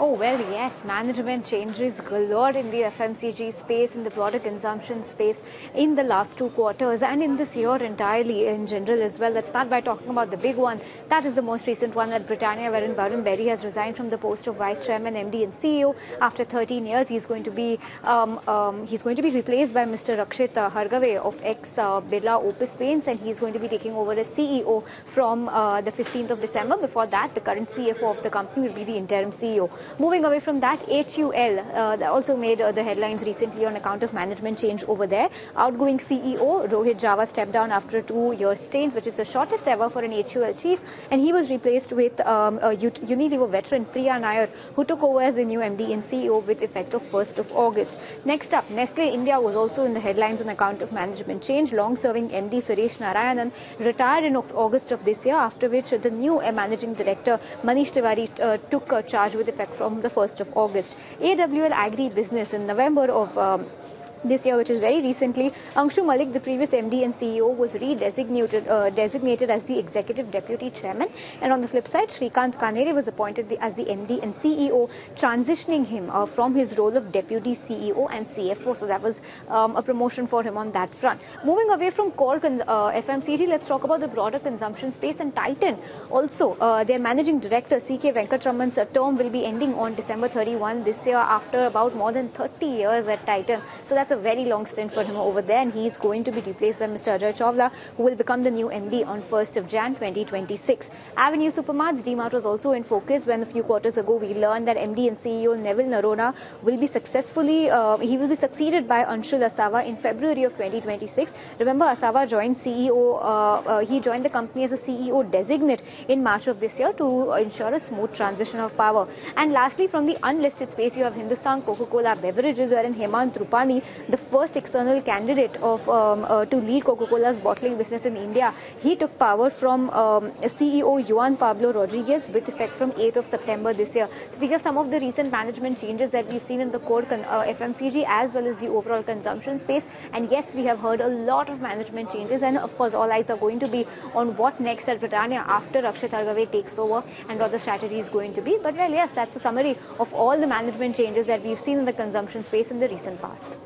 Oh, well, yes, management changes galore in the FMCG space, in the broader consumption space in the last 2 quarters and in this year entirely in general as well. Let's start by talking about the big one. That is the most recent one at Britannia, wherein Varun Berry has resigned from the post of Vice Chairman, MD and CEO. After 13 years, he's going to be replaced by Mr. Rakshit Hargave of ex-Birla Opus Paints, and he's going to be taking over as CEO from the 15th of December. Before that, the current CFO of the company will be the interim CEO. Moving away from that, HUL also made the headlines recently on account of management change over there. Outgoing CEO Rohit Java stepped down after a 2-year stint, which is the shortest ever for an HUL chief, and he was replaced with Unilever veteran Priya Nair, who took over as the new MD and CEO with effect of 1st of August. Next up, Nestle India was also in the headlines on account of management change. Long-serving MD Suresh Narayanan retired in August of this year, after which the new managing director Manish Tiwari took charge with effect from the 1st of August. AWL Agri Business in November of this year, which is very recently, Anshu Malik, the previous MD and CEO, was designated as the Executive Deputy Chairman. And on the flip side, Shrikant Kanhere was appointed as the MD and CEO, transitioning him from his role of Deputy CEO and CFO. So that was a promotion for him on that front. Moving away from core FMCG, let's talk about the broader consumption space. And Titan also, their Managing Director, C.K. Venkatraman's term will be ending on December 31 this year after about more than 30 years at Titan. So that's a very long stint for him over there, and he is going to be replaced by Mr. Ajay Chawla, who will become the new MD on 1st of Jan 2026. Avenue Supermarts DMart was also in focus when a few quarters ago we learned that MD and CEO Neville Narona will be succeeded by Anshul Asawa in February of 2026. Remember, Asawa joined he joined the company as a CEO designate in March of this year to ensure a smooth transition of power. And lastly, from the unlisted space, you have Hindustan Coca-Cola Beverages, wherein Hemant Rupani, the first external candidate to lead Coca-Cola's bottling business in India, he took power from CEO Juan Pablo Rodriguez with effect from 8th of September this year. So these are some of the recent management changes that we've seen in the core FMCG as well as the overall consumption space. And yes, we have heard a lot of management changes, and of course all eyes are going to be on what next at Britannia after Rakshit Hargave takes over and what the strategy is going to be. But well, yes, that's a summary of all the management changes that we've seen in the consumption space in the recent past.